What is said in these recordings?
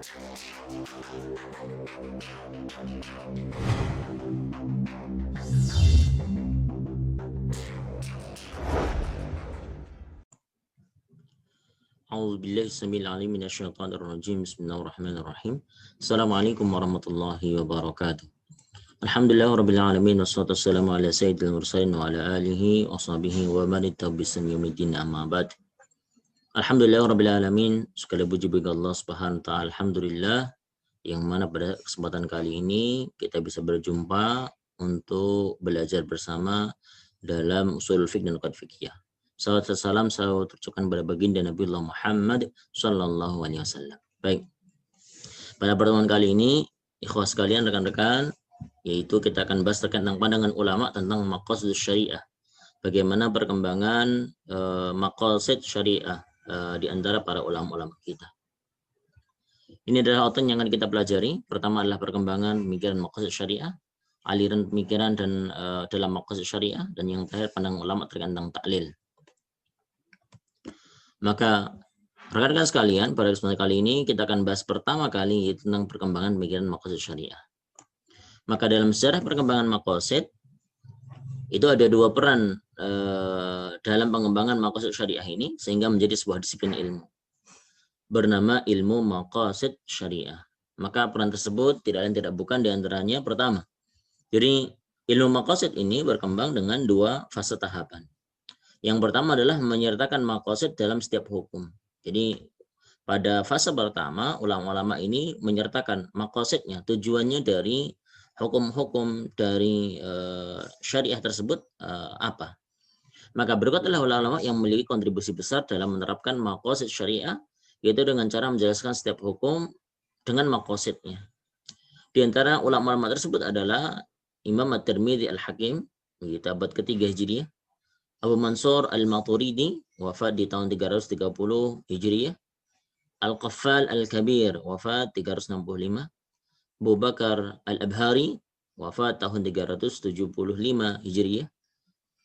A'udzubillahi samil alim minasyaitonir rajim. Bismillahirrahmanirrahim. Assalamualaikum warahmatullahi wabarakatuh. Alhamdulillah rabbil alamin wassalatu wassalamu ala sayyidil mursalin wa ala alihi washabihi wa man ittabi'ahum yaumiddin amma ba'd. Alhamdulillah rabbil alamin, segala puji bagi Allah Subhanahu wa taala. Alhamdulillah yang mana pada kesempatan kali ini kita bisa berjumpa untuk belajar bersama dalam usul fiqh dan qad fiqhiyah. Salawat dan salam selalu tercurahkan kepada baginda Nabiullah Muhammad sallallahu alaihi wasallam. Baik. Pada pertemuan kali ini, ikhwah sekalian, rekan-rekan, yaitu kita akan bahas terkait tentang pandangan ulama tentang maqasid syariah. Bagaimana perkembangan maqasid syariah di antara para ulama-ulama kita. Ini adalah outline yang akan kita pelajari. Pertama adalah perkembangan pemikiran maqasid syariah, aliran pemikiran dan dalam maqasid syariah, dan yang terakhir pandangan ulama terkait tentang taklil. Maka rekan-rekan sekalian, pada kesempatan kali ini kita akan bahas pertama kali yaitu tentang perkembangan pemikiran maqasid syariah. Maka dalam sejarah perkembangan maqasid itu ada dua peran dalam pengembangan maqasid syariah ini sehingga menjadi sebuah disiplin ilmu bernama ilmu maqasid syariah. Maka peran tersebut tidak lain tidak bukan diantaranya pertama. Jadi ilmu maqasid ini berkembang dengan dua fase tahapan. Yang pertama adalah menyertakan maqasid dalam setiap hukum. Jadi pada fase pertama ulama-ulama ini menyertakan maqasidnya, tujuannya dari hukum-hukum dari syariah tersebut apa. Maka berikut adalah ulama yang memiliki kontribusi besar dalam menerapkan maqasid syariah, yaitu dengan cara menjelaskan setiap hukum dengan maqasidnya. Di antara ulama-ulama tersebut adalah Imam At-Tirmidzi Al-Hakim, abad ketiga Hijriah, Abu Mansur Al-Maturidi, wafat di tahun 330 Hijriah, Al-Qaffal Al-Kabir, wafat 365, Abu Bakar Al-Abhari, wafat tahun 375 Hijriah,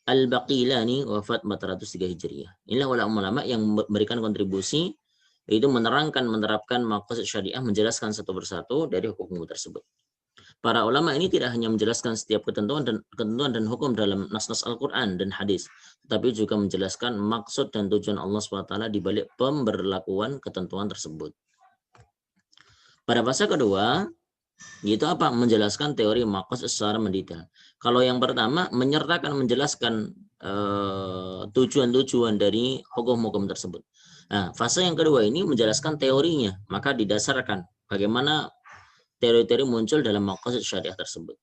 Al-Baqilani, wafat 403 Hijriah. Inilah ulama-ulama yang memberikan kontribusi, yaitu menerapkan maqasid syariah, menjelaskan satu persatu dari hukum tersebut. Para ulama ini tidak hanya menjelaskan setiap ketentuan dan hukum dalam nas-nas Al-Quran dan hadis, tetapi juga menjelaskan maksud dan tujuan Allah SWT di balik pemberlakuan ketentuan tersebut. Pada fase kedua, yaitu apa? Menjelaskan teori maqasid secara mendetail. Kalau yang pertama, menjelaskan tujuan-tujuan dari hukum-hukum tersebut. Nah, fase yang kedua ini menjelaskan teorinya, maka didasarkan bagaimana teori-teori muncul dalam maqasid syariah tersebut.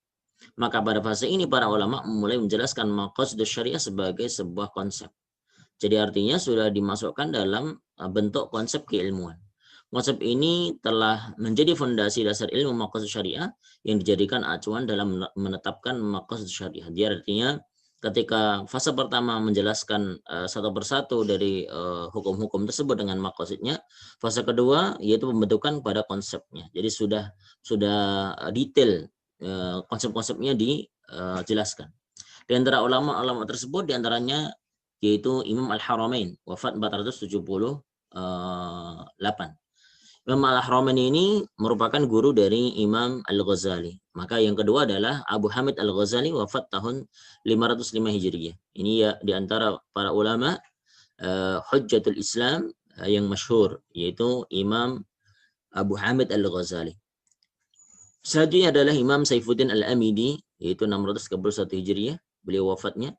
Maka pada fase ini para ulama mulai menjelaskan maqasid syariah sebagai sebuah konsep. Jadi artinya sudah dimasukkan dalam bentuk konsep keilmuan. Konsep ini telah menjadi fondasi dasar ilmu maqasid syariah yang dijadikan acuan dalam menetapkan maqasid syariah. Dia artinya ketika fase pertama menjelaskan satu persatu dari hukum-hukum tersebut dengan maqasidnya, fase kedua yaitu pembentukan pada konsepnya. Jadi sudah detail konsep-konsepnya dijelaskan. Di antara ulama-ulama tersebut diantaranya yaitu Imam Al-Haramain, wafat 478. Imam Al-Haramain ini merupakan guru dari Imam Al-Ghazali. Maka yang kedua adalah Abu Hamid Al-Ghazali, wafat tahun 505 Hijriah. Ini ya di antara para ulama Hujjatul Islam yang masyhur, yaitu Imam Abu Hamid Al-Ghazali. Selanjutnya adalah Imam Saifuddin Al-Amidi, yaitu 631 Hijriah, beliau wafatnya.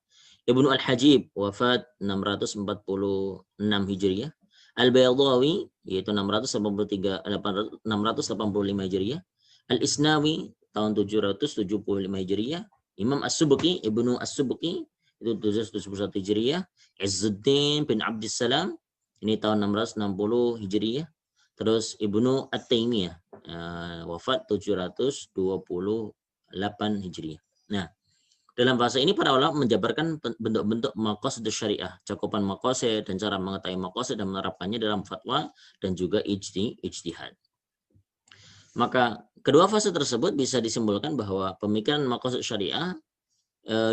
Ibnu Al-Hajib, wafat 646 Hijriah. Al-Baydawi, yaitu 685 Hijriah. Al-Isnawi, tahun 775 Hijriah. Imam As-Subki, Ibnu As-Subki, itu 771 Hijriah. Izzuddin bin Abdissalam, ini tahun 660 Hijriah. Terus Ibnu At-Taimiyah, wafat 728 Hijriah. Nah, dalam fase ini para ulama menjabarkan bentuk-bentuk maqasid syariah, cakupan maqasid dan cara mengetahui maqasid dan menerapkannya dalam fatwa dan juga ijtihad. Maka kedua fase tersebut bisa disimpulkan bahwa pemikiran maqasid syariah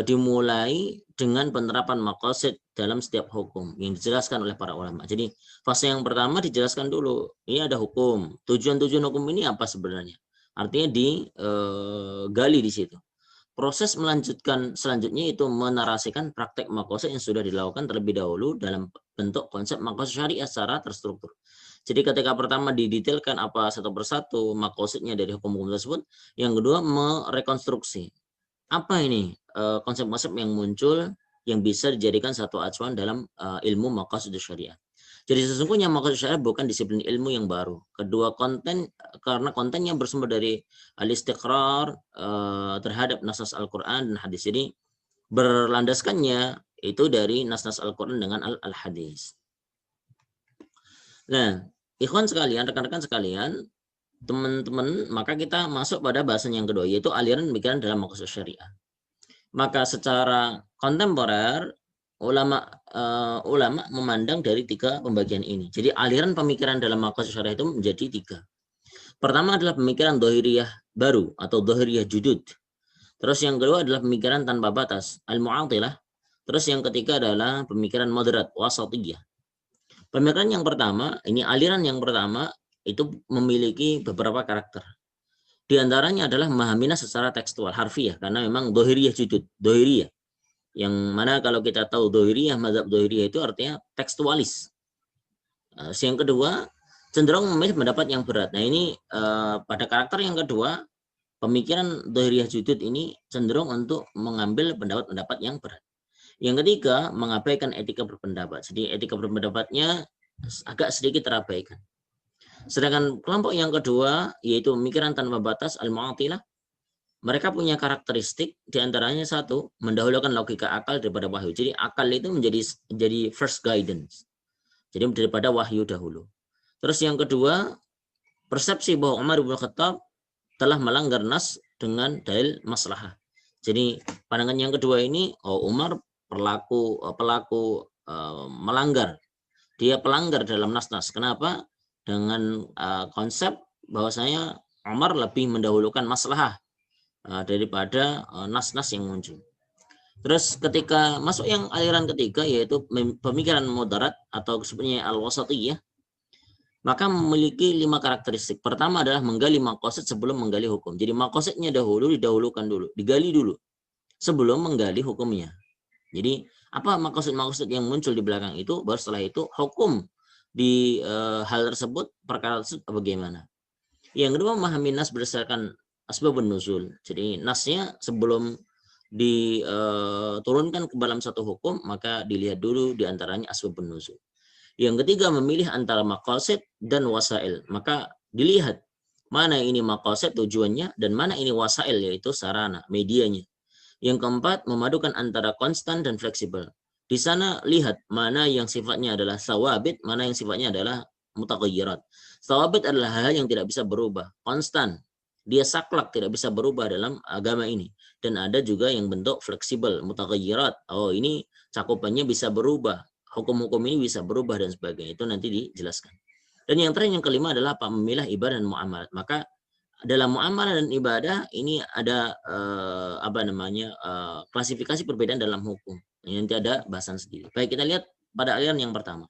dimulai dengan penerapan maqasid dalam setiap hukum yang dijelaskan oleh para ulama. Jadi fase yang pertama dijelaskan dulu, ini ada hukum, tujuan-tujuan hukum ini apa sebenarnya? Artinya digali di situ. Proses melanjutkan selanjutnya itu menarasikan praktek maqasid yang sudah dilakukan terlebih dahulu dalam bentuk konsep maqasid syariah secara terstruktur. Jadi ketika pertama didetailkan apa satu persatu maqasidnya dari hukum-hukum tersebut, yang kedua merekonstruksi apa ini konsep-konsep yang muncul yang bisa dijadikan satu acuan dalam ilmu maqasid syariah. Jadi sesungguhnya maqasid syariah bukan disiplin ilmu yang baru. Kedua karena konten yang bersumber dari al-istiqrar terhadap nas-nas Al-Quran dan hadis ini berlandaskannya itu dari nas-nas Al-Quran dengan al-hadis. Nah, ikhwan sekalian, rekan-rekan sekalian, teman-teman, maka kita masuk pada bahasan yang kedua, yaitu aliran pemikiran dalam maqasid syariah. Maka secara kontemporer ulama memandang dari tiga pembagian ini. Jadi aliran pemikiran dalam maqasid syariah itu menjadi tiga. Pertama adalah pemikiran dhahiriyah baru atau dhahiriyah judud. Terus yang kedua adalah pemikiran tanpa batas, al-mu'attilah. Terus yang ketiga adalah pemikiran moderat, wasatiyah. Pemikiran yang pertama, ini aliran yang pertama itu memiliki beberapa karakter. Di antaranya adalah memahami nas secara tekstual, harfiah, karena memang dohiriyah judud, dohiriyah. Yang mana kalau kita tahu dohiriyah, mazhab dohiriyah itu artinya tekstualis. Yang kedua, cenderung memilih pendapat yang berat. Nah ini pada karakter yang kedua, pemikiran dohiriyah judud ini cenderung untuk mengambil pendapat-pendapat yang berat. Yang ketiga, mengabaikan etika berpendapat. Jadi etika berpendapatnya agak sedikit terabaikan. Sedangkan kelompok yang kedua, yaitu pemikiran tanpa batas, al-mu'attilah, mereka punya karakteristik diantaranya satu, mendahulukan logika akal daripada wahyu. Jadi akal itu menjadi first guidance. Jadi daripada wahyu dahulu. Terus yang kedua, persepsi bahwa Umar bin Khattab telah melanggar nas dengan dalil maslahah. Jadi pandangan yang kedua ini, Umar pelaku melanggar. Dia pelanggar dalam nas-nas. Kenapa? Dengan konsep bahwasanya Umar lebih mendahulukan maslahah daripada nas-nas yang muncul. Terus ketika masuk yang aliran ketiga yaitu pemikiran moderat atau sebenarnya al-wasatiyah, maka memiliki 5 karakteristik. Pertama adalah menggali maqasid sebelum menggali hukum. Jadi maqasidnya didahulukan dulu, digali dulu sebelum menggali hukumnya. Jadi apa maksud-maksud yang muncul di belakang itu, baru setelah itu hukum di hal tersebut, perkara tersebut bagaimana. Yang kedua, memahami nas berdasarkan asbabun nuzul. Jadi nasnya sebelum diturunkan ke dalam satu hukum, maka dilihat dulu diantaranya asbabun nuzul. Yang ketiga, memilih antara maqasid dan wasail. Maka dilihat mana ini maqasid tujuannya dan mana ini wasail yaitu sarana, medianya. Yang keempat, memadukan antara konstan dan fleksibel. Di sana lihat mana yang sifatnya adalah sawabit, mana yang sifatnya adalah mutaghayyirat. Sawabit adalah hal yang tidak bisa berubah, konstan. Dia saklek, tidak bisa berubah dalam agama ini. Dan ada juga yang bentuk fleksibel, mutaghayyirat. Oh, ini cakupannya bisa berubah. Hukum-hukum ini bisa berubah dan sebagainya. Itu nanti dijelaskan. Dan yang terakhir, yang kelima adalah memilah ibadah dan muamalat. Maka dalam muamalah dan ibadah ini ada klasifikasi perbedaan dalam hukum. Nanti ada bahasan sendiri. Baik, kita lihat pada aliran yang pertama,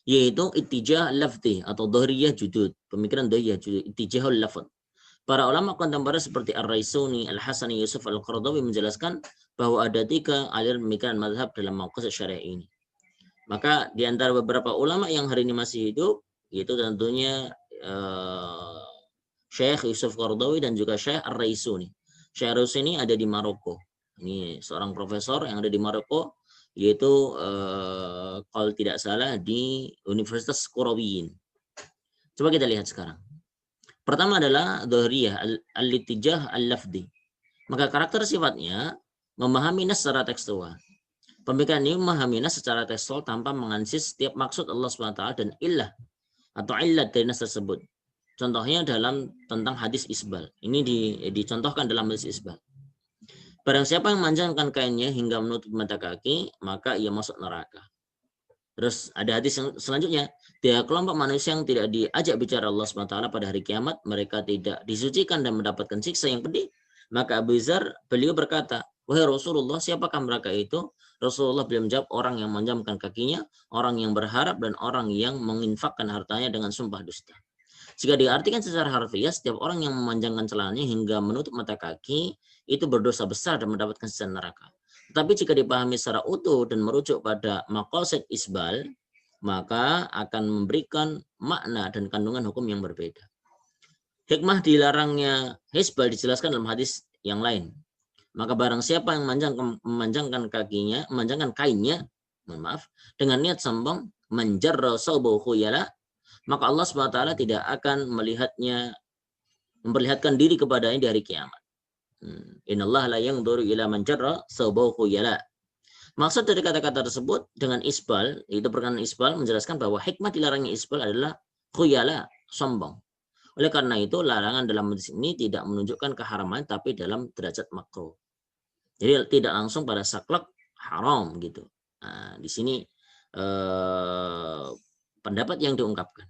yaitu ittijah lafzi atau dhahriyah judud, pemikiran dhahriyah judud, ittijahul lafz. Para ulama kontemporer seperti Ar-Raisuni, Al-Hasani, Yusuf Al-Qaradawi menjelaskan bahwa ada 3 aliran pemikiran mazhab dalam maqasid syariah ini. Maka di antara beberapa ulama yang hari ini masih hidup, yaitu tentunya Syekh Yusuf Qaradawi dan juga Syekh Ar-Raisuni. Syekh Ar-Raisuni ada di Maroko. Ini seorang profesor yang ada di Maroko, yaitu kalau tidak salah di Universitas Qarawiyyin. Coba kita lihat sekarang. Pertama adalah dhahriyah al-ittijah al-lafdi. Maka karakter sifatnya memahami nas secara tekstual. Pemikiran ini memahami nas secara tekstual tanpa menganalisis setiap maksud Allah SWT dan illah atau illat dari nas tersebut. Contohnya tentang hadis isbal. Ini dicontohkan dalam hadis isbal. Barang siapa yang memanjangkan kainnya hingga menutup mata kaki, maka ia masuk neraka. Terus ada hadis yang selanjutnya, dia kelompok manusia yang tidak diajak bicara Allah SWT pada hari kiamat, mereka tidak disucikan dan mendapatkan siksa yang pedih Maka Abu Dzar beliau berkata, wahai Rasulullah, siapakah mereka itu? Rasulullah beliau menjawab, orang yang menjamkan kakinya, orang yang berharap, dan orang yang menginfakkan hartanya dengan sumpah dusta. Jika diartikan secara harfiah, setiap orang yang memanjangkan celananya hingga menutup mata kaki, itu berdosa besar dan mendapatkan siksa neraka. Tapi jika dipahami secara utuh dan merujuk pada maqasid isbal, maka akan memberikan makna dan kandungan hukum yang berbeda. Hikmah dilarangnya hisbal dijelaskan dalam hadis yang lain. Maka barang siapa yang memanjangkan kakinya, memanjangkan kainnya, mohon maaf, dengan niat sombong, menjarra saubahu khuyala, maka Allah SWT tidak akan memperlihatkan diri kepadanya di hari kiamat. Innallaha la yanzuru ila man jarra saubahu khuyala. Maksud dari kata-kata tersebut dengan isbal, itu perkataan isbal menjelaskan bahwa hikmah dilarangnya isbal adalah khuyala, sombong. Oleh karena itu, larangan dalam hadis ini tidak menunjukkan keharaman, tapi dalam derajat makruh. Jadi tidak langsung pada saklek haram gitu. Nah, di sini pendapat yang diungkapkan.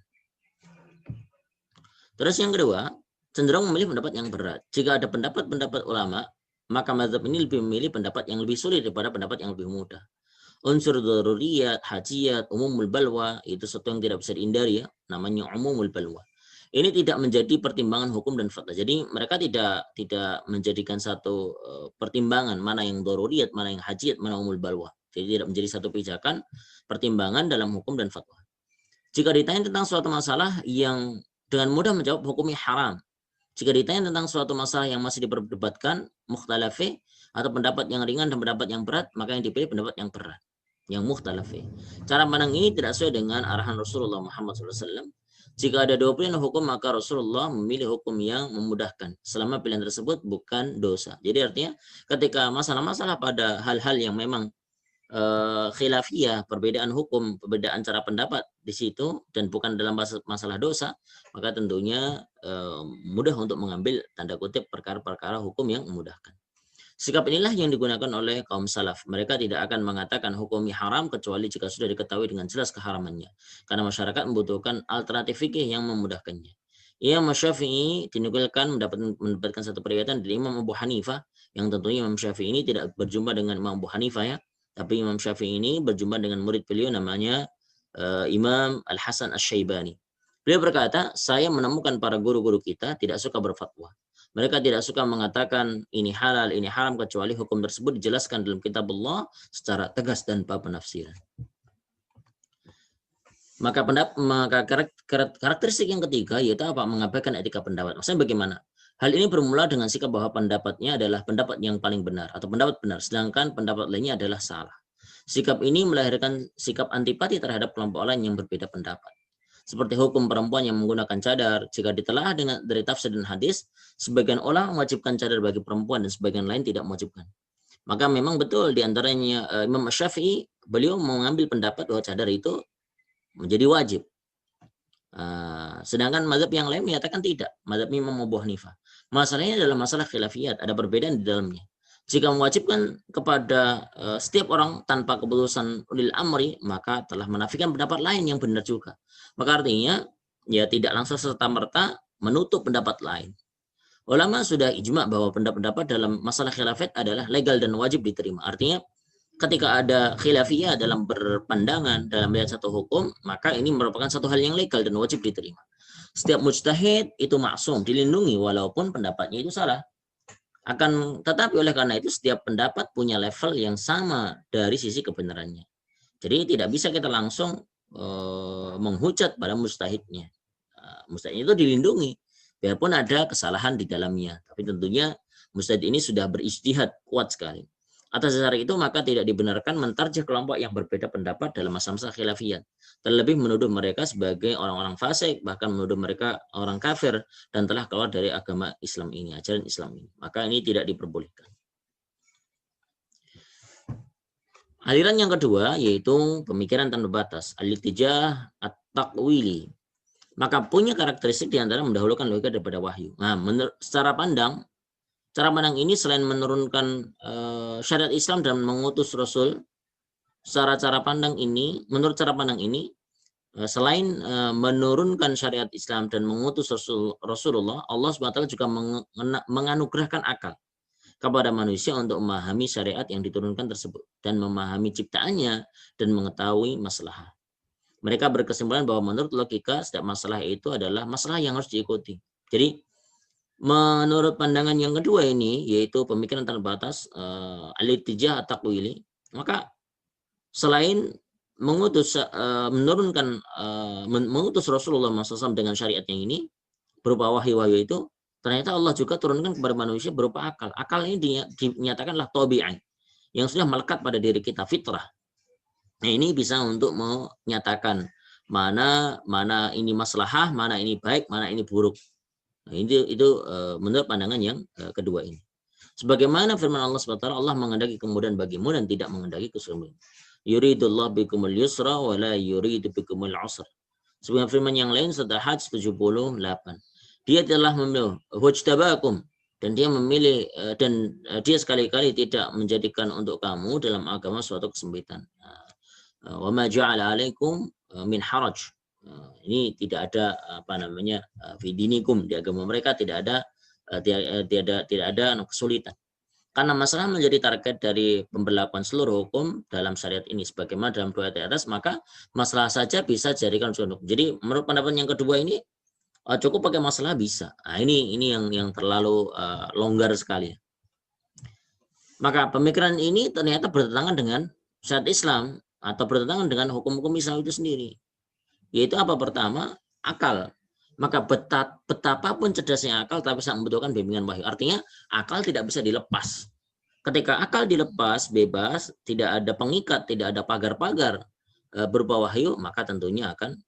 Terus yang kedua, cenderung memilih pendapat yang berat. Jika ada pendapat-pendapat ulama, maka mazhab ini lebih memilih pendapat yang lebih sulit daripada pendapat yang lebih mudah. Unsur daruriyat, hajiyat, umumul balwa, itu sesuatu yang tidak bisa dihindari ya, namanya umumul balwa. Ini tidak menjadi pertimbangan hukum dan fatwa. Jadi mereka tidak menjadikan satu pertimbangan mana yang daruriyat, mana yang hajiyat, mana umumul balwa. Jadi tidak menjadi satu pijakan pertimbangan dalam hukum dan fatwa. Jika ditanya tentang suatu masalah yang dengan mudah menjawab hukumnya haram. Jika ditanya tentang suatu masalah yang masih diperdebatkan, mukhtalafi, atau pendapat yang ringan dan pendapat yang berat, maka yang dipilih pendapat yang berat, yang mukhtalafi. Cara pandang ini tidak sesuai dengan arahan Rasulullah Muhammad SAW. Jika ada dua pilihan hukum, maka Rasulullah memilih hukum yang memudahkan, selama pilihan tersebut bukan dosa. Jadi artinya ketika masalah-masalah pada hal-hal yang memang khilafiyah, perbedaan hukum, perbedaan cara pendapat di situ dan bukan dalam masalah dosa, maka tentunya mudah untuk mengambil tanda kutip perkara-perkara hukum yang memudahkan. Sikap inilah yang digunakan oleh kaum salaf. Mereka tidak akan mengatakan hukumnya haram kecuali jika sudah diketahui dengan jelas keharamannya. Karena masyarakat membutuhkan alternatif fikih yang memudahkannya. Imam Syafi'i dinukilkan mendapatkan satu periwayatan dari Imam Abu Hanifah, yang tentunya Imam Syafi'i ini tidak berjumpa dengan Imam Abu Hanifah ya. Tapi Imam Syafi'i ini berjumpa dengan murid beliau namanya Imam Al-Hasan Asy-Syaibani. Beliau berkata, saya menemukan para guru-guru kita tidak suka berfatwa. Mereka tidak suka mengatakan ini halal, ini haram, kecuali hukum tersebut dijelaskan dalam kitab Allah secara tegas dan tanpa penafsiran. Maka karakteristik yang ketiga yaitu apa? Mengabaikan etika pendapat. Maksudnya bagaimana? Hal ini bermula dengan sikap bahwa pendapatnya adalah pendapat yang paling benar atau pendapat benar, sedangkan pendapat lainnya adalah salah. Sikap ini melahirkan sikap antipati terhadap kelompok lain yang berbeda pendapat. Seperti hukum perempuan yang menggunakan cadar, jika ditelaah dari tafsir dan hadis, sebagian ulama mewajibkan cadar bagi perempuan dan sebagian lain tidak mewajibkan. Maka memang betul diantaranya Imam Syafi'i, beliau mengambil pendapat bahwa cadar itu menjadi wajib. Sedangkan mazhab yang lain menyatakan tidak. Mazhab Imam Abu Hanifah. Masalahnya adalah masalah khilafiyat, ada perbedaan di dalamnya. Jika mewajibkan kepada setiap orang tanpa keputusan ulil amri, maka telah menafikan pendapat lain yang benar juga. Maka artinya ya tidak langsung serta-merta menutup pendapat lain. Ulama sudah ijma bahwa pendapat dalam masalah khilafiyat adalah legal dan wajib diterima. Artinya ketika ada khilafiyah dalam berpandangan dalam melihat satu hukum, maka ini merupakan satu hal yang legal dan wajib diterima. Setiap mujtahid itu maksum, dilindungi walaupun pendapatnya itu salah. Akan tetapi oleh karena itu setiap pendapat punya level yang sama dari sisi kebenarannya. Jadi tidak bisa kita langsung menghujat pada mujtahidnya. Mujtahid itu dilindungi biarpun ada kesalahan di dalamnya. Tapi tentunya mujtahid ini sudah berijtihad kuat sekali. Atas dasar itu maka tidak dibenarkan mentarjih kelompok yang berbeda pendapat dalam masa-masa khilafiyat. Terlebih menuduh mereka sebagai orang-orang fasik, bahkan menuduh mereka orang kafir dan telah keluar dari agama Islam ini, ajaran Islam ini. Maka ini tidak diperbolehkan. Aliran yang kedua yaitu pemikiran tanpa batas, al-ittijah at-taqwili. Maka punya karakteristik diantara mendahulukan logika daripada wahyu. Nah, secara pandang, cara pandang ini selain menurunkan syariat Islam dan mengutus Rasul, menurut cara pandang ini, selain menurunkan syariat Islam dan mengutus Rasulullah, Allah SWT juga menganugerahkan akal. kepada manusia untuk memahami syariat yang diturunkan tersebut dan memahami ciptaannya dan mengetahui masalah. Mereka berkesimpulan bahwa menurut logika setiap masalah itu adalah masalah yang harus diikuti. Jadi menurut pandangan yang kedua ini, yaitu pemikiran terbatas, al-ittijah at-taqwili, maka selain mengutus mengutus Rasulullah SAW dengan syariat yang ini berupa wahyu-wahyu itu, ternyata Allah juga turunkan kepada manusia berupa akal. Akal ini dinyatakanlah tabi'ah yang sudah melekat pada diri kita, fitrah. Nah, ini bisa untuk menyatakan mana ini maslahah, mana ini baik, mana ini buruk. Nah, itu menurut pandangan yang kedua ini. Sebagaimana firman Allah SWT, Allah menghendaki kemudahan bagimu dan tidak menghendaki kesulitan. Yuridullah bikumul yusra wa la yuridu bikumul usra. Sebagai firman yang lain setelah Hajj 78. Dia telah memilih wajtabakum, dan dia memilih dan dia sekali-kali tidak menjadikan untuk kamu dalam agama suatu kesempitan. Wa ma ja'ala 'alaikum min haraj. Ini tidak ada fi dinikum, di agama mereka tidak ada kesulitan. Karena masalah menjadi target dari pemberlakuan seluruh hukum dalam syariat ini sebagaimana dalam dua ayat atas, maka masalah saja bisa dijadikan contoh. Jadi menurut pendapat yang kedua ini cukup pakai masalah bisa. Nah, ini yang terlalu longgar sekali. Maka pemikiran ini ternyata bertentangan dengan syariat Islam atau bertentangan dengan hukum-hukum Islam itu sendiri. Yaitu apa? Pertama, akal. Maka betapapun cerdasnya akal tapi sangat membutuhkan bimbingan wahyu. Artinya akal tidak bisa dilepas. Ketika akal dilepas bebas, tidak ada pengikat, tidak ada pagar-pagar berupa wahyu, maka tentunya akan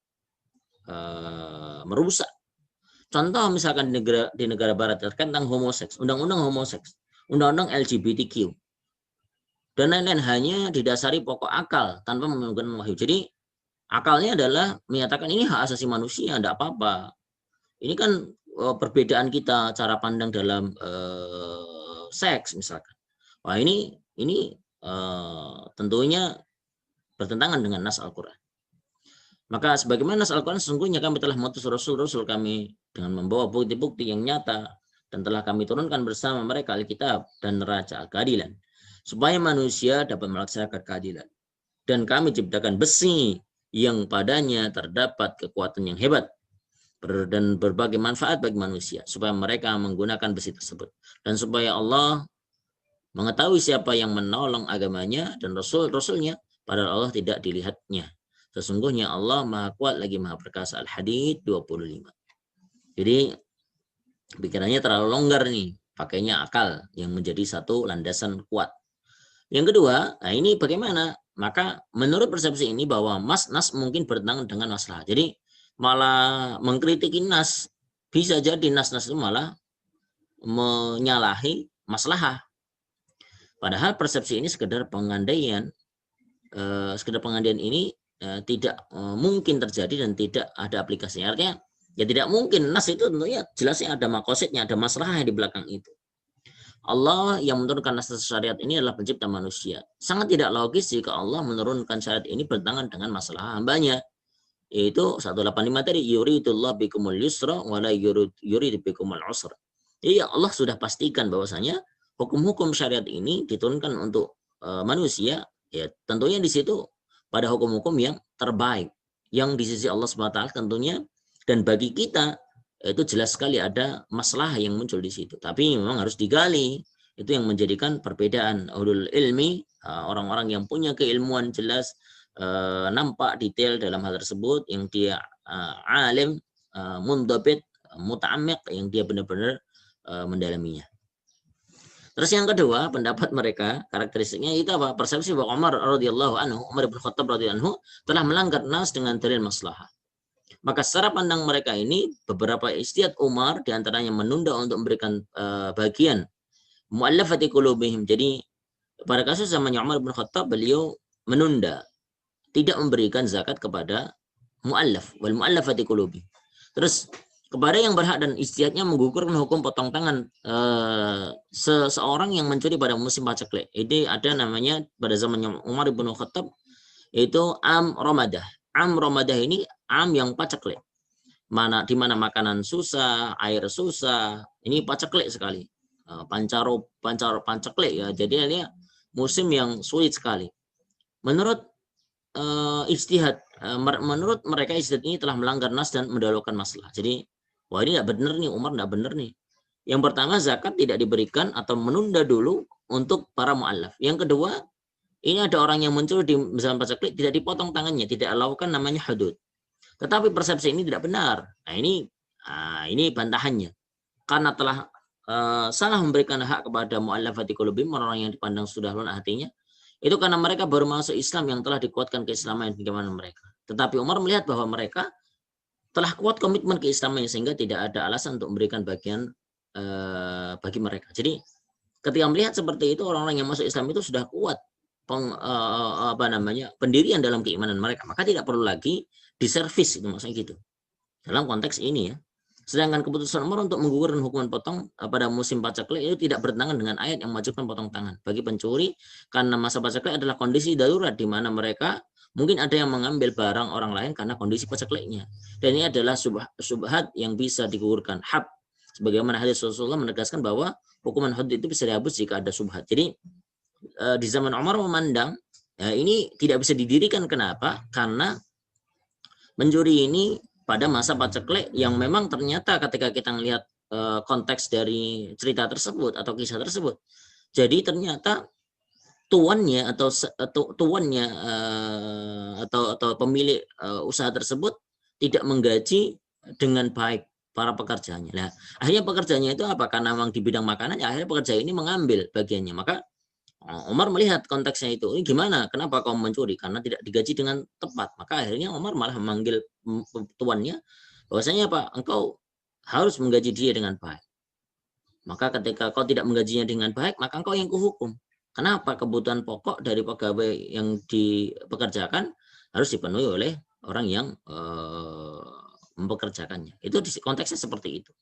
merusak. Contoh misalkan di negara barat terkait tentang homoseks, undang-undang homoseks, undang-undang LGBTQ, dan lain-lain hanya didasari pokok akal tanpa menggunakan wahyu. Jadi akalnya adalah menyatakan ini hak asasi manusia, tidak apa-apa. Ini kan perbedaan kita cara pandang dalam seks misalkan. Wah ini tentunya bertentangan dengan nas Al-Quran. Maka sebagaimana nas Al-Quran, sesungguhnya kami telah mengutus Rasul-Rasul kami dengan membawa bukti-bukti yang nyata, dan telah kami turunkan bersama mereka Alkitab dan neraca keadilan, supaya manusia dapat melaksanakan keadilan. Dan kami ciptakan besi yang padanya terdapat kekuatan yang hebat dan berbagai manfaat bagi manusia, supaya mereka menggunakan besi tersebut, dan supaya Allah mengetahui siapa yang menolong agamanya dan Rasul-Rasulnya, padahal Allah tidak dilihatnya. Sesungguhnya Allah Maha Kuat lagi Maha Perkasa. Al-Hadid 25. Jadi pikirannya terlalu longgar nih, pakainya akal yang menjadi satu landasan kuat. Yang kedua, nah ini bagaimana? Maka menurut persepsi ini bahwa nas mungkin bertentangan dengan masalah. Jadi malah mengkritiki nas, bisa jadi nas-nas itu malah menyalahi masalah. Padahal persepsi ini sekedar pengandaian. Sekedar pengandaian ini tidak mungkin terjadi dan tidak ada aplikasinya. Artinya ya tidak mungkin. Nas itu tentunya jelasnya ada makosidnya, ada masalah di belakang itu. Allah yang menurunkan nas syariat ini adalah pencipta manusia. Sangat tidak logis jika Allah menurunkan syariat ini bertentangan dengan masalah hambanya. Yaitu 185 tadi, yuridullah bikumul yusra wa la yuridu bikumul usra. Jadi Allah sudah pastikan bahwasanya hukum-hukum syariat ini diturunkan untuk manusia, ya tentunya di situ pada hukum-hukum yang terbaik yang di sisi Allah SWT tentunya, dan bagi kita itu jelas sekali ada masalah yang muncul di situ, tapi memang harus digali. Itu yang menjadikan perbedaan ulul ilmi, orang-orang yang punya keilmuan jelas, nampak detail dalam hal tersebut, yang dia alim, mundabit, muta'ammiq, yang dia benar-benar mendalaminya. Terus yang kedua, pendapat mereka, karakteristiknya itu apa? Persepsi bahwa Umar radhiyallahu anhu, Umar bin Khattab radhiyallahu anhu telah melanggar nas dengan dalil maslahah. Maka secara pandang mereka ini, beberapa ijtihad Umar diantaranya menunda untuk memberikan bagian mu'allafati qulubihim. Jadi pada kasus zamannya Umar bin Khattab, beliau menunda, tidak memberikan zakat kepada mu'allaf, wal mu'allafati qulubi. Terus kepada yang berhak dan ijtihadnya menggugurkan hukum potong tangan seseorang yang mencuri pada musim paceklik. Ini ada namanya pada zamannya Umar bin Khattab, yaitu am Ramadah. Am Ramadah ini am yang paceklik. Di mana makanan susah, air susah, ini paceklik sekali. panceklik ya. Jadi ini musim yang sulit sekali. Menurut ijtihad, menurut mereka ijtihad ini telah melanggar nas dan mendahulukan masalah. Jadi wah ini tidak benar nih, Umar tidak benar nih. Yang pertama, zakat tidak diberikan atau menunda dulu untuk para mu'allaf. Yang kedua, ini ada orang yang muncul di zaman paceklik, tidak dipotong tangannya, tidak lakukan namanya hudud. Tetapi persepsi ini tidak benar. Nah ini bantahannya. Karena telah salah memberikan hak kepada mu'allafati qulubihim, orang yang dipandang sudah lunak hatinya, itu karena mereka baru masuk Islam yang telah dikuatkan keislaman bagaimana mereka. Tetapi Umar melihat bahwa mereka telah kuat komitmen keislaman sehingga tidak ada alasan untuk memberikan bagian bagi mereka. Jadi ketika melihat seperti itu, orang-orang yang masuk Islam itu sudah kuat pendirian dalam keimanan mereka, maka tidak perlu lagi diservis, itu maksudnya gitu dalam konteks ini ya. Sedangkan keputusan Umar untuk menggugurkan hukuman potong pada musim paceklik itu tidak bertentangan dengan ayat yang mewajibkan potong tangan bagi pencuri, karena masa paceklik adalah kondisi darurat di mana mereka mungkin ada yang mengambil barang orang lain karena kondisi pacekliknya, dan ini adalah subhat yang bisa digugurkan. Hab, sebagaimana hadis Rasulullah menegaskan bahwa hukuman hud itu bisa dihapus jika ada subhat. Jadi di zaman Umar memandang ini tidak bisa didirikan. Kenapa? Karena mencuri ini pada masa paceklik yang memang ternyata ketika kita melihat konteks dari cerita tersebut atau kisah tersebut, jadi ternyata tuannya atau pemilik usaha tersebut tidak menggaji dengan baik para pekerjanya. Nah, akhirnya pekerjanya itu apa? Karena memang di bidang makanan, ya akhirnya pekerja ini mengambil bagiannya. Maka Umar melihat konteksnya itu, ini gimana? Kenapa kau mencuri? Karena tidak digaji dengan tepat. Maka akhirnya Umar malah memanggil tuannya, bahwasanya apa? Engkau harus menggaji dia dengan baik. Maka ketika kau tidak menggajinya dengan baik, maka engkau yang kuhukum. Kenapa? Kebutuhan pokok dari pegawai yang dipekerjakan harus dipenuhi oleh orang yang mempekerjakannya. Itu konteksnya seperti itu.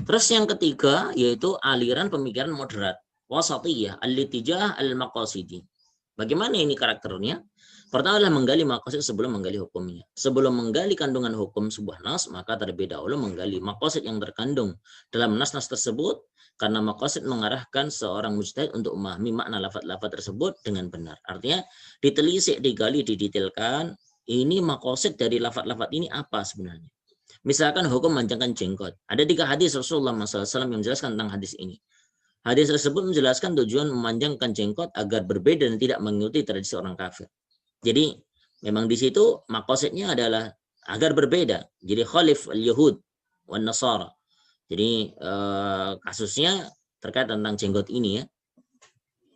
Terus yang ketiga yaitu aliran pemikiran moderat, wasatiyah, al-litijah al-maqasidi. Bagaimana ini karakternya? Pertama adalah menggali maqasid sebelum menggali hukumnya. Sebelum menggali kandungan hukum sebuah nas, maka terlebih dahulu menggali maqasid yang terkandung dalam nas-nas tersebut, karena maqasid mengarahkan seorang mujtahid untuk memahami makna lafaz-lafaz tersebut dengan benar. Artinya ditelisik, digali, didetailkan, ini maqasid dari lafaz-lafaz ini apa sebenarnya. Misalkan hukum memanjangkan jenggot. Ada 3 hadis Rasulullah SAW yang menjelaskan tentang hadis ini. Hadis tersebut menjelaskan tujuan memanjangkan jenggot agar berbeda dan tidak mengikuti tradisi orang kafir. Jadi memang di situ maqasidnya adalah agar berbeda. Jadi khalif al-yahud wan nasara. Jadi kasusnya terkait tentang jenggot ini ya.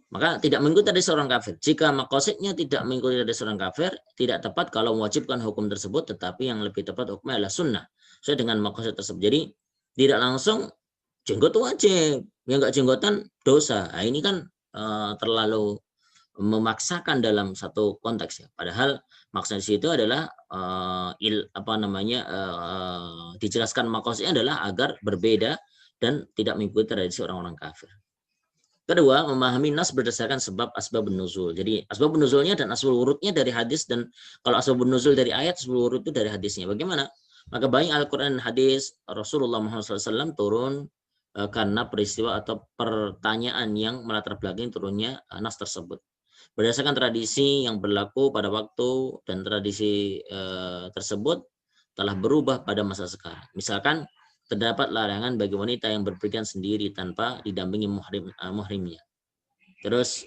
Maka tidak mengikuti tradisi orang kafir. Jika maqasidnya tidak mengikuti tradisi orang kafir, tidak tepat kalau mewajibkan hukum tersebut, tetapi yang lebih tepat hukumnya adalah sunnah sesuai dengan maqasid tersebut. Jadi tidak langsung jenggot wajib, yang enggak jenggotan dosa. Nah, ini kan terlalu memaksakan dalam satu konteks ya. Padahal maksud di situ adalah dijelaskan maqasidnya adalah agar berbeda dan tidak mengikuti tradisi orang-orang kafir. Kedua, memahami nas berdasarkan sebab asbabun nuzul. Jadi asbabun nuzulnya dan asbabul wurudnya dari hadis, dan kalau asbabun nuzul dari ayat, asbabul wurud itu dari hadisnya. Bagaimana? Maka banyak Al-Quran dan hadis Rasulullah Muhammad SAW turun karena peristiwa atau pertanyaan yang melatar belakangi turunnya nas tersebut. Berdasarkan tradisi yang berlaku pada waktu dan tradisi tersebut telah berubah pada masa sekarang. Misalkan terdapat larangan bagi wanita yang berpergian sendiri tanpa didampingi muhrimnya. Terus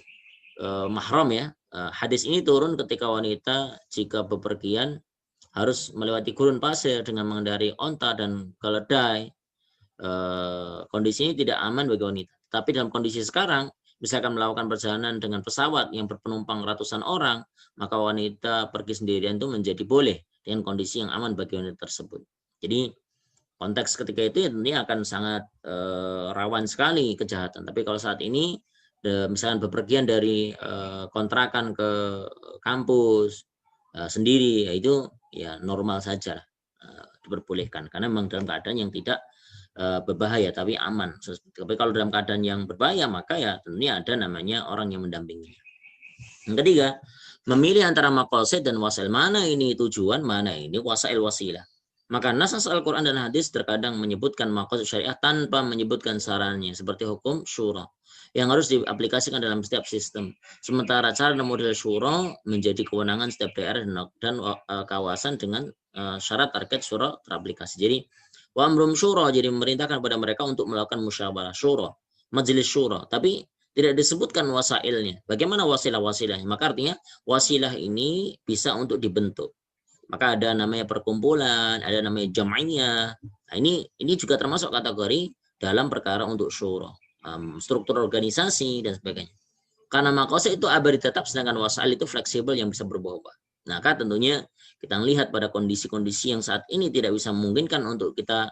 mahram ya. Hadis ini turun ketika wanita jika bepergian harus melewati gurun pasir dengan mengendari onta dan keledai. Kondisi ini tidak aman bagi wanita. Tapi dalam kondisi sekarang, misalkan melakukan perjalanan dengan pesawat yang berpenumpang ratusan orang, maka wanita pergi sendirian itu menjadi boleh dengan kondisi yang aman bagi wanita tersebut. Jadi konteks ketika itu ya tentunya akan sangat rawan sekali kejahatan. Tapi kalau saat ini misalkan bepergian dari kontrakan ke kampus sendiri, ya itu ya normal saja, diperbolehkan karena memang dalam keadaan yang tidak berbahaya tapi aman. Tapi kalau dalam keadaan yang berbahaya maka ya tentunya ada namanya orang yang mendampingi. Yang ketiga, memilih antara maqasid dan wasail. Mana ini tujuan, mana ini wasail wasilah. Maka nas Al-Quran dan hadis terkadang menyebutkan maqasid syariah tanpa menyebutkan sarannya, seperti hukum syura yang harus diaplikasikan dalam setiap sistem. Sementara cara dan model syura menjadi kewenangan setiap daerah dan kawasan dengan syarat target syura teraplikasi. Jadi wa amrum syura, jadi memerintahkan kepada mereka untuk melakukan musyawarah syura, majelis syura, tapi tidak disebutkan wasailnya. Bagaimana wasilah-wasilahnya? Maka artinya wasilah ini bisa untuk dibentuk. Maka ada namanya perkumpulan, ada namanya jam'iyah. Nah, ini juga termasuk kategori dalam perkara untuk syura, struktur organisasi dan sebagainya. Karena maqasid itu abadi tetap, sedangkan wasail itu fleksibel yang bisa berubah-ubah. Nah, kan tentunya kita melihat pada kondisi-kondisi yang saat ini tidak bisa memungkinkan untuk kita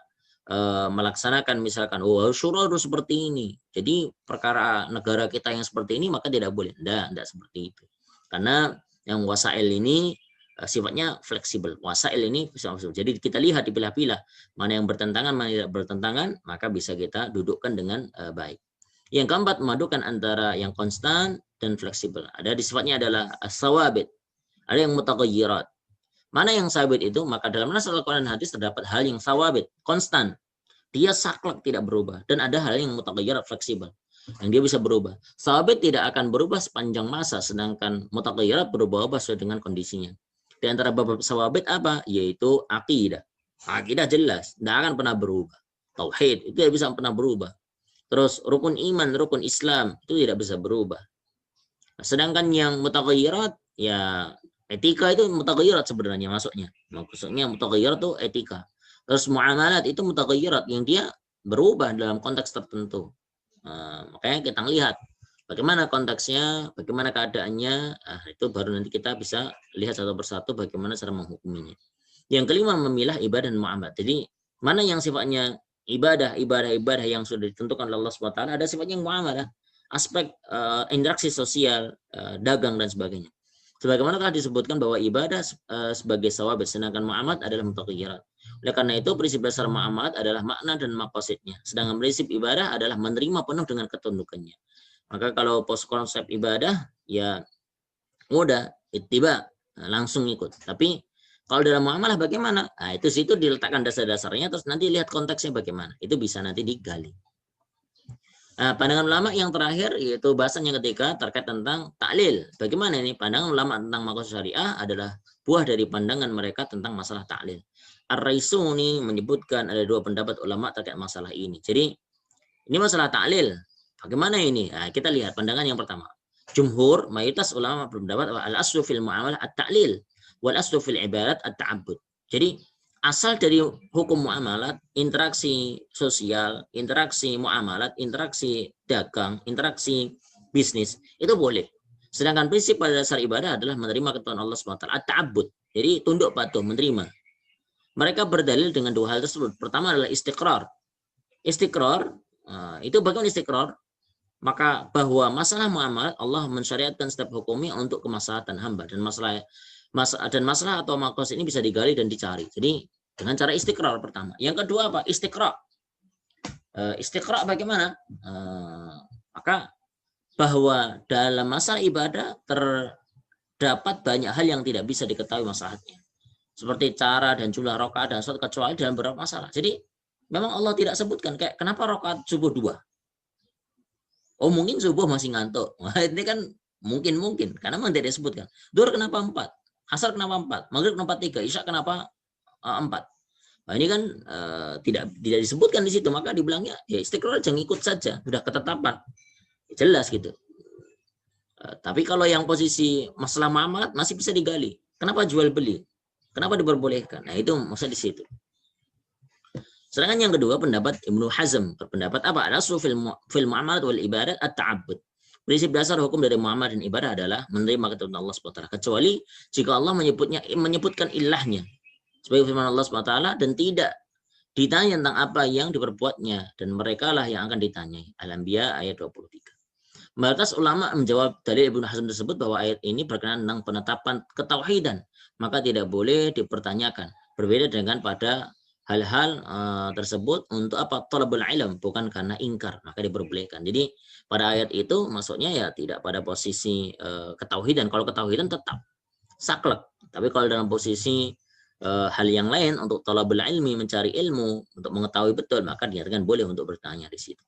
melaksanakan, misalkan syura harus seperti ini. Jadi perkara negara kita yang seperti ini maka tidak boleh. Tidak seperti itu. Karena yang wasail ini sifatnya fleksibel. Wasail ini bisa fleksibel. Jadi kita lihat dipilah-pilah mana yang bertentangan, mana yang tidak bertentangan, maka bisa kita dudukkan dengan baik. Yang keempat, memadukan antara yang konstan dan fleksibel. Ada di sifatnya adalah as-sawabit. Ada yang mutagayyirat. Mana yang sabit itu? Maka dalam nas Al-Quran dan hadis terdapat hal yang sawabit, konstan. Dia saklek, tidak berubah. Dan ada hal yang mutagayyirat, fleksibel, yang dia bisa berubah. Sabit tidak akan berubah sepanjang masa, sedangkan mutagayyirat berubah-ubah sesuai dengan kondisinya. Di antara bab sawabit apa? Yaitu akidah. Akidah jelas, tidak akan pernah berubah. Tauhid itu tidak bisa pernah berubah. Terus rukun iman, rukun Islam itu tidak bisa berubah. Sedangkan yang mutagayyirat, ya etika itu mutagayyirat sebenarnya masuknya. Maksudnya mutagayyirat itu etika. Terus muamalat itu mutagayyirat yang dia berubah dalam konteks tertentu. Makanya kita lihat bagaimana konteksnya, bagaimana keadaannya, itu baru nanti kita bisa lihat satu persatu bagaimana cara menghukuminya. Yang kelima, memilah ibadah dan muamalat. Jadi mana yang sifatnya ibadah yang sudah ditentukan oleh Allah SWT, ada sifatnya muamalah, aspek interaksi sosial, dagang dan sebagainya. Sebagaimana telah disebutkan bahwa ibadah sebagai sawabit, sedangkan muamalat adalah mutagayyirat. Oleh karena itu prinsip dasar muamalat adalah makna dan maqasidnya, sedangkan prinsip ibadah adalah menerima penuh dengan ketundukannya. Maka kalau konsep ibadah ya mudah, ittiba, langsung ikut. Tapi kalau dalam muamalah bagaimana? Nah, itu situ diletakkan dasar-dasarnya, terus nanti lihat konteksnya bagaimana. Itu bisa nanti digali. Nah, pandangan ulama yang terakhir yaitu bahasan yang ketiga terkait tentang taklil. Bagaimana ini? Pandangan ulama tentang maqasid syariah adalah buah dari pandangan mereka tentang masalah taklil. Ar-Raisuni menyebutkan ada dua pendapat ulama terkait masalah ini. Jadi ini masalah taklil. Bagaimana ini? Nah, kita lihat pandangan yang pertama. Jumhur, mayoritas ulama berpendapat al-aslu fil muamalah at-ta'lil wal aslu fil ibadat at-ta'abbud. Jadi asal dari hukum muamalat, interaksi sosial, interaksi muamalat, interaksi dagang, interaksi bisnis, itu boleh. Sedangkan prinsip pada dasar ibadah adalah menerima ketentuan Allah SWT, at-ta'abbud. Jadi tunduk patuh, menerima. Mereka berdalil dengan dua hal tersebut. Pertama adalah istiqrar. Istiqrar, itu bagaimana istiqrar? Maka bahwa masalah muamalat Allah mensyariatkan setiap hukumnya untuk kemaslahatan hamba, dan masalah atau maqasid ini bisa digali dan dicari. Jadi dengan cara istiqrar pertama. Yang kedua apa? Istiqra. Istiqra bagaimana? Maka bahwa dalam masalah ibadah terdapat banyak hal yang tidak bisa diketahui masalahnya. Seperti cara dan jumlah rakaat dan sholat kecuali dalam beberapa masalah. Jadi memang Allah tidak sebutkan kayak kenapa rakaat subuh 2? Oh mungkin subuh masih ngantuk. Wah, ini kan mungkin karena memang tidak disebutkan. Duhur kenapa 4? Asar kenapa 4? Maghrib kenapa 3? Isya kenapa 4? Nah, ini kan tidak disebutkan di situ, maka dibilangnya ya istiqrar, jangan ikut saja, sudah ketetapan. Jelas gitu. Tapi kalau yang posisi masalah muamalat masih bisa digali. Kenapa jual beli? Kenapa diperbolehkan? Nah, itu maksud di situ. Sedangkan yang kedua pendapat Ibnu Hazm berpendapat apa? Al-aslu fil muamalat wal ibadat at-ta'abbud. Prinsip dasar hukum dari muamalah dan ibadah adalah menerima ketentuan Allah SWT. Kecuali jika Allah menyebutkan ilahnya. Sebagai firman Allah SWT, dan tidak ditanya tentang apa yang diperbuatnya, dan mereka lah yang akan ditanyai. Al-Anbiya ayat 23. Mayoritas ulama menjawab dalil Ibnu Hazm tersebut bahwa ayat ini berkenaan tentang penetapan ketauhidan, maka tidak boleh dipertanyakan. Berbeda dengan pada hal-hal tersebut untuk apa? Thalabul ilm, bukan karena ingkar, maka diperbolehkan. Jadi pada ayat itu maksudnya ya tidak pada posisi ketauhidan. Kalau ketauhidan tetap saklek, tapi kalau dalam posisi hal yang lain untuk talabul ilmi, mencari ilmu, untuk mengetahui betul, maka dinyatakan boleh untuk bertanya di situ.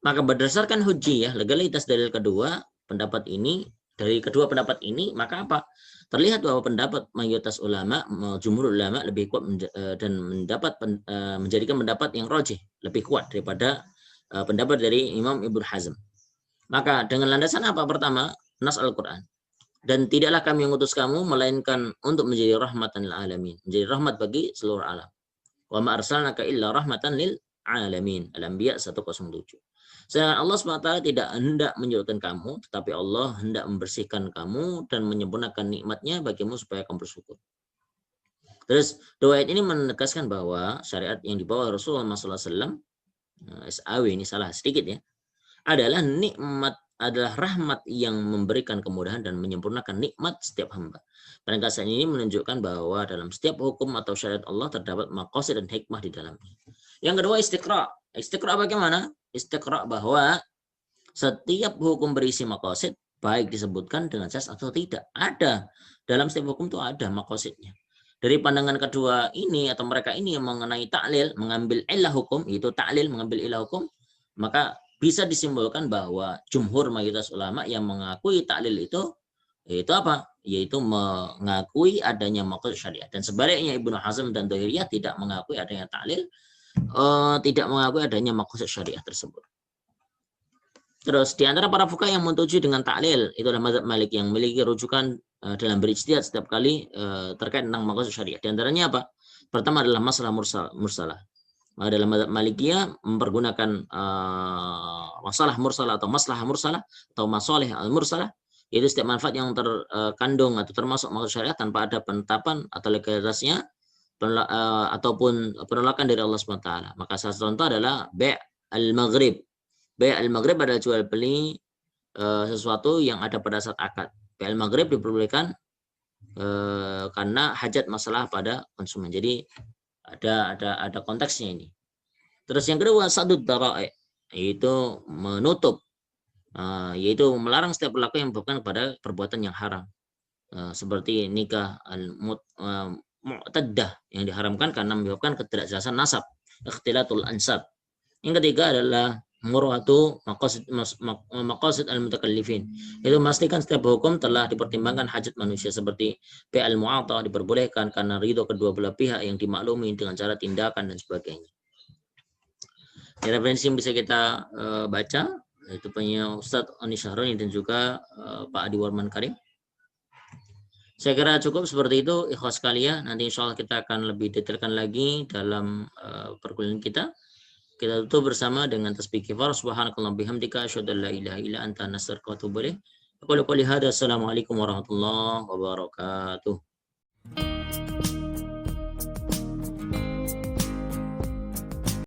Maka berdasarkan hujjiyah, legalitas dalil kedua, pendapat ini, dari kedua pendapat ini, maka apa? Terlihat bahwa pendapat mayoritas ulama, jumhur ulama lebih kuat dan menjadikan pendapat yang rajih, lebih kuat daripada pendapat dari Imam Ibnu Hazm. Maka dengan landasan apa? Pertama, nas Al-Quran. Dan tidaklah kami mengutus kamu melainkan untuk menjadi rahmatan lil alamin, menjadi rahmat bagi seluruh alam. Wa ma arsalnaka illa rahmatan lil alamin. Al-Anbiya 107. Sedangkan Allah SWT tidak hendak menyuruhkan kamu, tetapi Allah hendak membersihkan kamu dan menyempurnakan nikmatnya bagimu supaya kamu bersyukur. Terus riwayat ini menegaskan bahwa syariat yang dibawa Rasulullah SAW, SAW ini salah sedikit ya, adalah nikmat, adalah rahmat yang memberikan kemudahan dan menyempurnakan nikmat setiap hamba. Penegasan ini menunjukkan bahwa dalam setiap hukum atau syariat Allah terdapat maqasid dan hikmah di dalamnya. Yang kedua, istiqra. Istiqra bagaimana? Istiqra bahwa setiap hukum berisi maqasid, baik disebutkan dengan jas atau tidak. Ada. Dalam setiap hukum itu ada maqasidnya. Dari pandangan kedua ini atau mereka ini yang mengenai ta'lil, mengambil ilah hukum, itu ta'lil, mengambil ilah hukum, maka bisa disimpulkan bahwa jumhur mayoritas ulama yang mengakui ta'lil itu apa? Yaitu mengakui adanya maqasid syariat. Dan sebaliknya Ibnu Hazm dan Dhahiriyah tidak mengakui adanya ta'lil, tidak mengakui adanya maqasid syariah tersebut. Terus di antara para fuqaha yang menuju dengan ta'lil, itu adalah mazhab Malik yang memiliki rujukan dalam berijtihad setiap kali terkait tentang maqasid syariah. Di antaranya apa? Pertama adalah masalah mursalah. Maka dalam mazhab Malikiyah mempergunakan masalah mursalah atau maslahah mursalah atau masalih al-mursalah, yaitu setiap manfaat yang terkandung atau termasuk maqasid syariah tanpa ada penetapan atau legalitasnya ataupun penolakan dari Allah SWT. Maka salah satu contoh adalah bai' al-maghrib. Bai' al-maghrib adalah jual beli sesuatu yang ada pada saat akad. Bai' al-maghrib diperbolehkan karena hajat masalah pada konsumen. Jadi ada konteksnya ini. Terus yang kedua, sadud dara'i, yaitu menutup, yaitu melarang setiap perilaku yang menyebabkan kepada perbuatan yang haram, seperti nikah mu'taddah yang diharamkan karena menyebabkan ketidakjelasan nasab, ikhtilatul ansab. Yang ketiga adalah murwatu maqasid al-mutakallifin, itu memastikan setiap hukum telah dipertimbangkan hajat manusia, seperti bai' al-mu'ata diperbolehkan karena ridho kedua belah pihak yang dimaklumi dengan cara tindakan dan sebagainya. Ini referensi yang bisa kita baca, itu punya Ustadz Oni Syahroni dan juga Pak Adi Warman Karim. Saya kira cukup seperti itu, ikhwas sekalian. Nanti insya Allah kita akan lebih detailkan lagi dalam perkuliahan kita. Kita tutup bersama dengan tasbih kifar. Subhanakallahumma bihamdika asyhadu an la ilaha illa anta astaghfiruka wa atubu ilaik. Aku qouli hadza. Assalamualaikum warahmatullahi wabarakatuh.